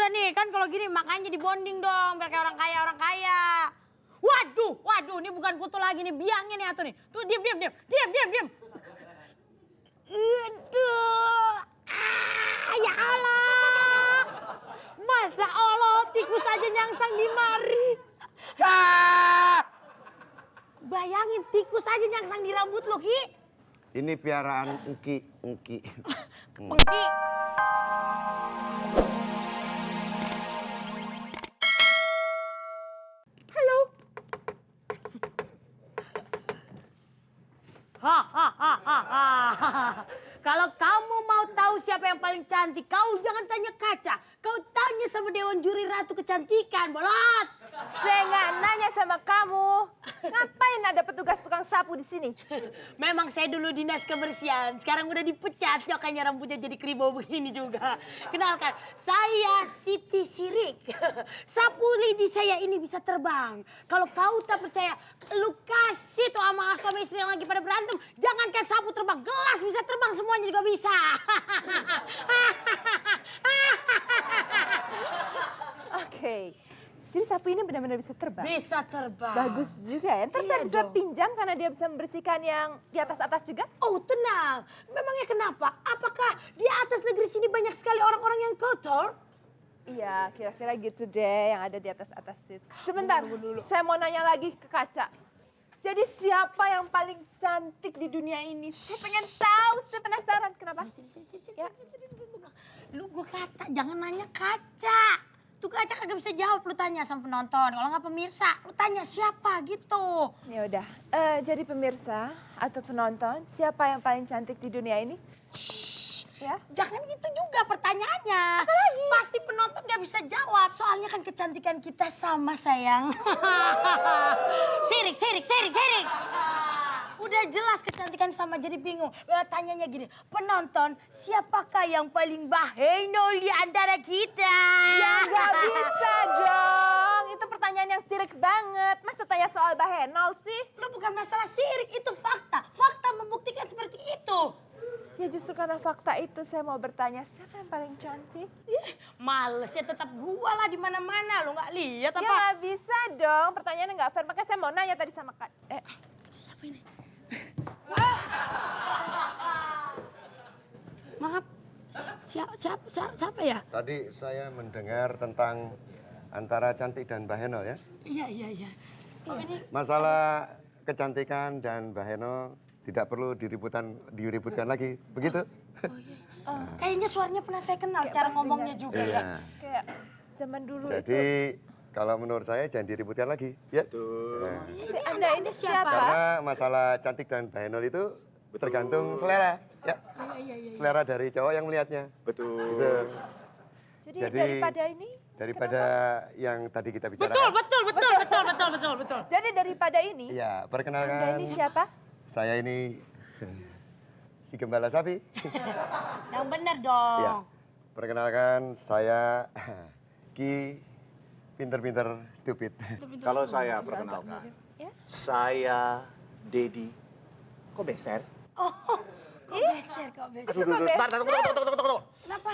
udah nih kan kalau gini makanya dibonding dong biar kayak orang kaya. Waduh, ini bukan kutu lagi nih, biangnya nih atuh nih. Tuh diam. Aduh, ya Allah. Masa Allah tikus aja nyangsang di mari. Bayangin tikus aja nyangsang di rambut lo, Ki. Ini piaraan Engki. Pengki. Halo. Kalau kamu mau tahu siapa yang paling cantik, kau jangan tanya kaca. Kau tanya sama Dewan Juri Ratu Kecantikan, bolot. Saya nggak nanya sama kamu. Ngapain ada petugas tukang sapu di sini? Memang saya dulu dinas kebersihan, sekarang udah dipecat, makanya rambutnya jadi kribo begini juga. Kenalkan, saya Siti Sirik. Sapu lidi saya ini bisa terbang. Kalau kau tak percaya, lu kasih tuh sama suami istri yang lagi pada berantem, jangankan sapu terbang, gelas bisa terbang, semuanya juga bisa. Oke. Jadi sapu ini benar-benar bisa terbang? Bisa terbang. Bagus juga ya. Ntar saya bisa pinjam karena dia bisa membersihkan yang di atas-atas juga? Oh tenang, memangnya kenapa? Apakah di atas negeri sini banyak sekali orang-orang yang kotor? Iya, kira-kira gitu deh yang ada di atas-atas itu. Sebentar, saya mau nanya lagi ke kaca. Jadi siapa yang paling cantik di dunia ini? Saya pengen tahu, saya penasaran. Kenapa? Ya. Lu gue kata, jangan nanya kaca. Tuh kaca kagak bisa jawab, lu tanya sama penonton. Kalau nggak pemirsa, lu tanya siapa gitu. Ya udah, jadi pemirsa atau penonton, siapa yang paling cantik di dunia ini? Shh, Ya? jangan gitu juga pertanyaannya. Apalagi? Pasti penonton nggak bisa jawab, soalnya kan kecantikan kita sama sayang. Sirik. Udah jelas kecantikan sama, jadi bingung. Tanyanya gini, penonton siapakah yang paling bahenol di antara kita? Ya nggak bisa dong, itu pertanyaan yang sirik banget. Masa tanya soal bahenol sih? Lu bukan masalah sirik, itu fakta. Fakta membuktikan seperti itu. Ya justru karena fakta itu saya mau bertanya, siapa yang paling cantik? Males ya, tetap gua lah di mana-mana. Lu nggak lihat Ya apa? nggak bisa dong, pertanyaannya nggak fair. Makanya saya mau nanya tadi sama Kak. Siapa ini? Maaf, siapa ya? Tadi saya mendengar tentang antara cantik dan Bahenol ya. Iya. Oh, ini Masalah kecantikan dan Bahenol tidak perlu diributkan lagi, begitu? kayaknya suaranya pernah saya kenal, cara ngomongnya juga ya. Iya. Kayak zaman dulu itu. Jadi kalau menurut saya jangan diributkan lagi, ya. Ini Anda ini siapa? Karena masalah cantik dan Bahenol itu tergantung selera, ya. Iya. Selera dari cowok yang melihatnya. Betul. Gitu. Jadi daripada ini? Daripada yang tadi kita bicarakan. Betul. Jadi daripada ini? Iya, Anda perkenalkan. ini siapa? Saya ini si gembala sapi. Yang benar dong. Iya. Perkenalkan saya Ki pinter-pinter stupid. Kalau saya perkenalkan, Ya? saya Dedi. Kok beser? Oh, kok beser. Aduh, tunggu. Kenapa?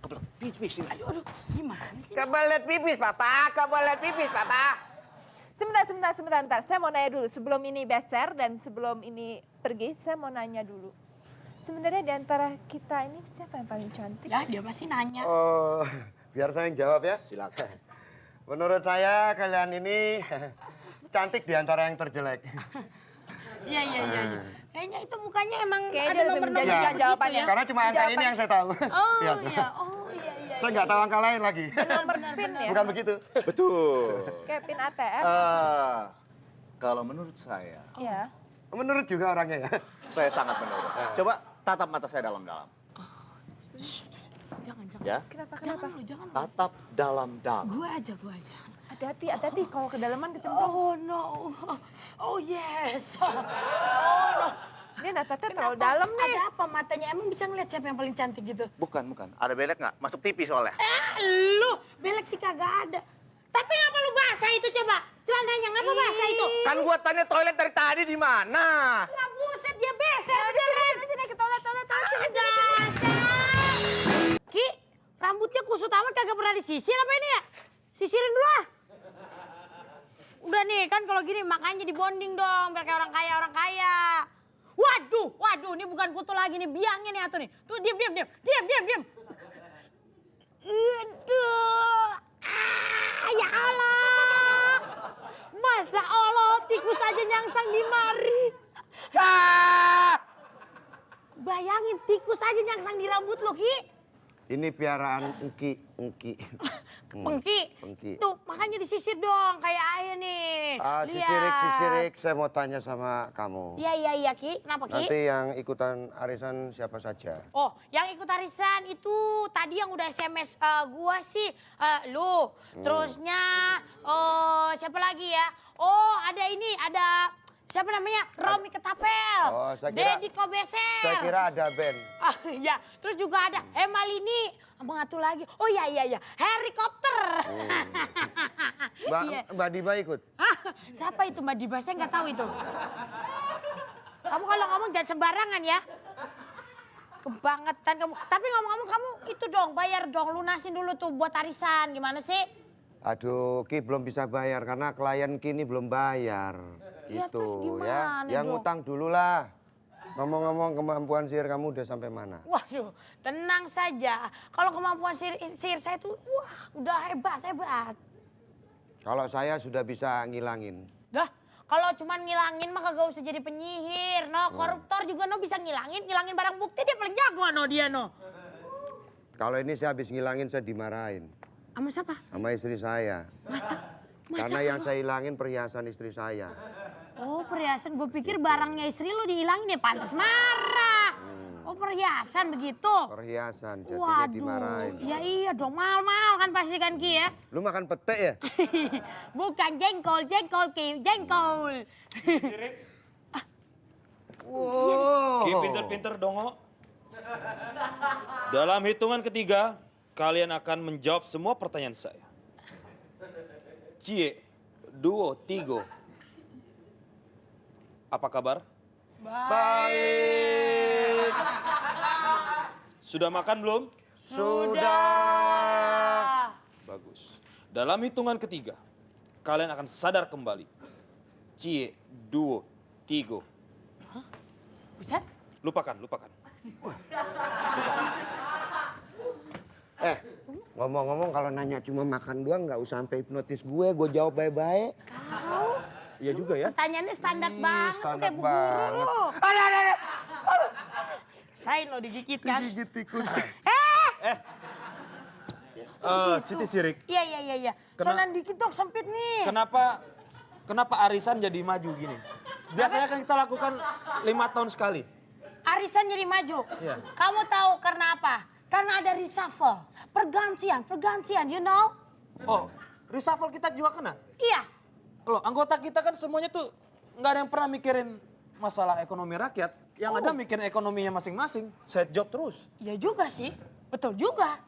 Kebelet pipis ini. Aduh, gimana sih? Kebelet pipis, Papa. Sebentar. Saya mau nanya dulu. Sebelum ini beser dan sebelum ini pergi, saya mau nanya dulu. Sebenarnya di antara kita ini siapa yang paling cantik? Ya, dia masih nanya. Oh, biar saya yang jawab ya. Silakan. Menurut saya kalian ini cantik di antara yang terjelek. Iya. Kayaknya itu mukanya emang Kayaknya ada dia lebih nomor-nomor menjanjikan begitu jawabannya. ya. Karena cuma angka ini yang saya tahu. Oh Iya. iya. Saya nggak tahu angka lain lagi. Nomor pin ya? Bukan begitu. Betul. Kayak pin ATM? Kalau menurut saya, Iya. Menurut juga orangnya ya. saya sangat menurut. Coba tatap mata saya dalam-dalam. Jangan. Ya, Kenapa? Jangan. tatap dalam-dalam. Gua aja. Hati-hati kalau kedalaman kecemplung. Oh no. Oh yes. Dia natatnya terlalu dalam nih. Ada apa matanya? Emang bisa ngeliat siapa yang paling cantik gitu? Bukan. Ada belek nggak? Masuk TV soalnya. Lu belek sih kagak ada. Tapi ngapa lu basah itu coba? Celananya ngapa basah itu? Kan gua tanya toilet dari tadi di mana? Lah buset dia beser beneran. Sini ke toilet. Dasar. Ki, rambutnya kusut amat kagak pernah disisir apa ini ya? Sisirin dulu ah. Udah nih kan kalau gini makanya dibonding dong biar kayak orang kaya. Waduh, ini bukan kutu lagi nih, biangnya nih atuh nih. Tuh diam. Aduh, ya Allah. Masa Allah tikus aja nyangsang di mari. Bayangin tikus aja nyangsang di rambut lo, Ki. Ini piaraan Engki. Pengki. Tuh, makanya disisir dong kayak ayah nih. Sisirik, saya mau tanya sama kamu. Iya, Ki. Kenapa, Ki? Nanti yang ikutan arisan siapa saja? Oh, yang ikut arisan itu tadi yang udah SMS gua sih lu. Terusnya siapa lagi ya? Oh, ada siapa namanya? Romi Ketapel. Oh, saya kira- Deddy Kobeser. Saya kira ada band. Ya, terus juga ada Emalini. Mengatu lagi. Oh iya. Helikopter. Mbak Diba ikut? Siapa itu Mbak Diba? Saya nggak tahu itu. Kamu kalau ngomong jangan sembarangan ya. Kebangetan kamu. Tapi ngomong-ngomong kamu itu dong bayar dong, lunasin dulu tuh buat arisan. Gimana sih? Aduh, Ki belum bisa bayar karena klien Ki ini belum bayar. Ya, Gitu terus ya. gimana Yang dong? ngutang dulu lah. Ngomong-ngomong kemampuan sihir kamu udah sampai mana? Waduh, tenang saja. Kalau kemampuan sihir saya tuh, wah udah hebat. Kalau saya sudah bisa ngilangin. Dah, kalau cuman ngilangin mah kagak usah jadi penyihir. No, koruptor juga no bisa ngilangin barang bukti dia paling jago no dia no. Kalau ini saya habis ngilangin saya dimarahin. Sama siapa? Sama istri saya. Masa? Karena yang saya hilangin perhiasan istri saya. Oh perhiasan, gue pikir barangnya istri lu dihilangin ya pantas marah. Oh perhiasan begitu? Perhiasan, jadinya dimarahin. Ya iya dong, mahal-mahal kan pasti kan Ki ya? Lu makan pete ya? Bukan jengkol Ki, jengkol. Wow. Ki pinter-pinter dongo. Dalam hitungan ketiga, kalian akan menjawab semua pertanyaan saya. Cie, duo, tigo. Apa kabar? Baik. Sudah makan belum? Sudah. Bagus. Dalam hitungan ketiga, kalian akan sadar kembali. Cie, duo, tigo. Buset? Lupakan. Ngomong-ngomong kalau nanya cuma makan doang nggak usah sampai hipnotis gue jawab baik-baik. Kau? Iya juga ya. Pertanyaannya standar banget, standar kayak bu guru banget. lo. Sain lo digigit kan? Digigit tikus. Siti Sirik, Iya. Soalnya dikit dong, sempit nih. kenapa arisan jadi maju gini? Biasanya kan kita lakukan 5 tahun sekali. Arisan jadi maju. Iya. Kamu tahu karena apa? Karena ada reshuffle. Pergantian, you know? Oh, reshuffle kita juga kena? Iya. Loh, anggota kita kan semuanya tuh nggak ada yang pernah mikirin masalah ekonomi rakyat. Yang ada mikirin ekonominya masing-masing. Side job terus. Iya juga sih, betul juga.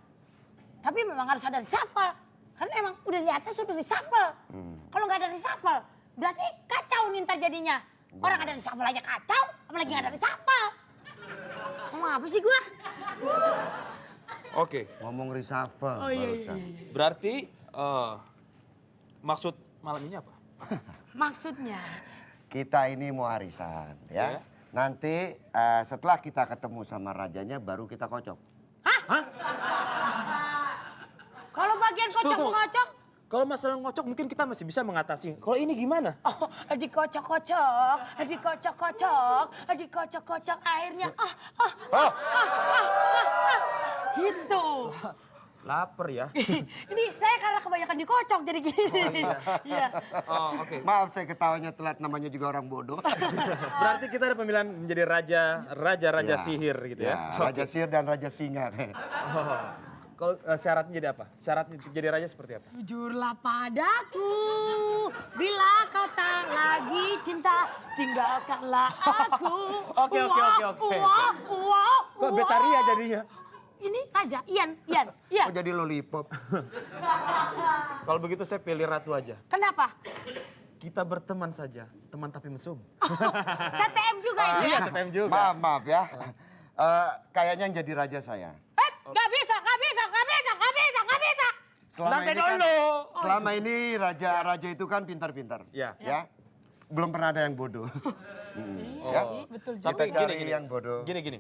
Tapi memang harus ada reshuffle. Karena emang udah di atas udah reshuffle. Kalau nggak ada reshuffle, berarti kacau nih ntar jadinya. Orang ada reshuffle aja kacau, apalagi nggak ada reshuffle. Ngomong apa sih gua? Oke, Ngomong reshuffle. Oh iya. barusan. berarti maksud malam ini apa? Maksudnya? Kita ini mau arisan ya. Iya. Nanti setelah kita ketemu sama rajanya baru kita kocok. Kalau bagian kocok Tunggu. mengocok, Kalau masalah ngocok mungkin kita masih bisa mengatasi. Kalau ini gimana? oh, dikocok, akhirnya gitu. Lapar ya. Ini saya karena kebanyakan dikocok jadi gini. Iya. Oh, oke. Maaf saya ketawanya telat, namanya juga orang bodoh. Berarti kita ada pemilihan menjadi raja Ya, sihir gitu ya. Raja sihir dan raja singa. Oh. Kalau syaratnya jadi apa? Syarat untuk jadi raja seperti apa? Jujurlah padaku, bila kau tak lagi cinta, tinggalkanlah aku. Oke. Kok Betaria jadinya? Ini raja, Ian. Oh jadi lollipop. Kalau begitu saya pilih ratu aja. Kenapa? Kita berteman saja, teman tapi mesum. KTM juga itu. Iya, TTM juga. Maaf ya. Kayaknya yang jadi raja saya. Nggak bisa. Nanti kan, dulu. selama ini raja itu kan pintar-pintar. Ya. Ya. Belum pernah ada yang bodoh. Iya sih, betul juga. Kita cari yang bodoh. Gini.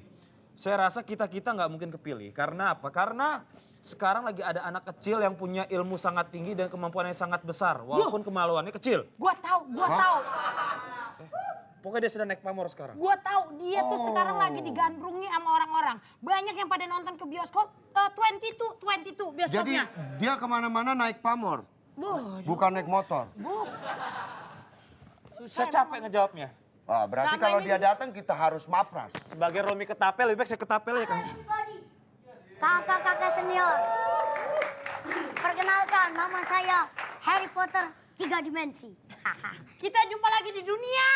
Saya rasa kita nggak mungkin kepilih. Karena apa? Karena sekarang lagi ada anak kecil yang punya ilmu sangat tinggi dan kemampuan yang sangat besar. Walaupun kemaluannya kecil. Gua tahu. Pokoknya dia sedang naik pamor sekarang. Gua tahu dia tuh sekarang lagi digandrungi sama orang-orang. Banyak yang pada nonton ke bioskop. 22 Jadi bioskopnya. dia kemana-mana naik pamor, bukan naik motor. Saya capek ngejawabnya. Wah, berarti kalau dia datang kita harus mapras. Sebagai Romi ketapel, lebih baik saya ketapel ya kan. Kakak-kakak senior, perkenalkan nama saya Harry Potter 3 dimensi. Kita jumpa lagi di dunia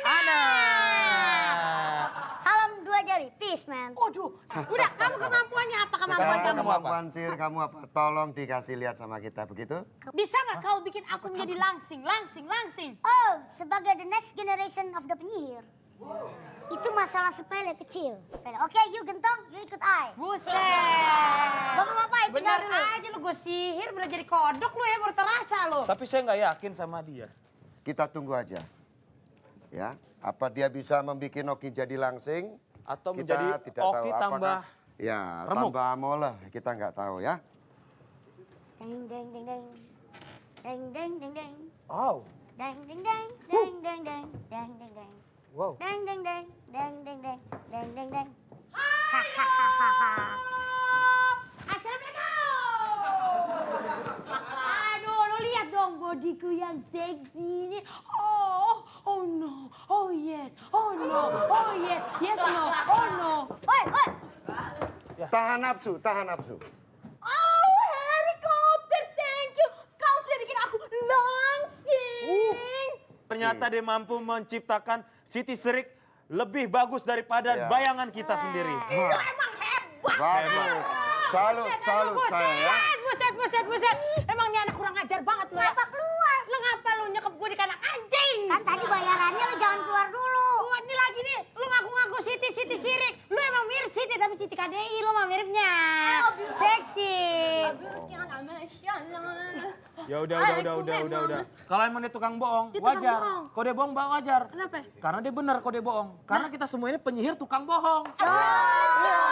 Ana. Salam 2 jari, peace man. Waduh, udah kamu kemampuannya apa kemampuan Sekarang kamu? kemampuan sihir kamu apa? Tolong dikasih lihat sama kita, begitu? Bisa nggak kau bikin aku menjadi langsing? Oh, sebagai the next generation of the penyihir. Itu masalah sepele kecil. Oke, you gentong, you ikut I. Buset. Bapak-bapak, tinggal Bener dulu. aja lu gue sihir bener jadi kodok lu ya baru terasa lu. Tapi saya nggak yakin sama dia. Kita tunggu aja. Ya, apa dia bisa membuat Oki jadi langsing? Atau Kita menjadi tidak Oki tahu tambah apakah, ya, remuk. tambah moleh, kita nggak tahu ya. Deng deng deng deng. Deng deng deng deng. Oh, Deng deng deng deng deng deng deng deng deng. wow. Deng deng deng deng deng deng deng deng deng. Assalamualaikum. Aduh, lu lihat dong bodiku yang seksi ini. Oh no, oh yes, oh no, oh yes, yes no, oh no. Woi, woi. Tahan nafsu, tahan nafsu. Oh, helikopter, thank you. Kau sudah bikin aku langsing. Ternyata dia mampu menciptakan Siti Sirik lebih bagus daripada Iya. bayangan kita sendiri. Lu emang hebat. Bagus. Salut saya ya. Buset. Emang nih anak kurang ajar banget lu ya. Kenapa keluar? Lu ngapa lu nyekep gue di kandang anjing? Kan tadi bayarannya lu jangan keluar dulu. Wah, ini lagi nih, lu ngaku-ngaku Siti Sirik. Lu emang mirip Siti, tapi Siti KDI lu mah miripnya. Seksi. Ya udah. Kalau emang dia tukang bohong, Dia tukang wajar. bohong. Kalau dia bohong, wajar. Kenapa? Karena dia benar kalau dia bohong. Karena kita semua ini penyihir tukang bohong. Oh,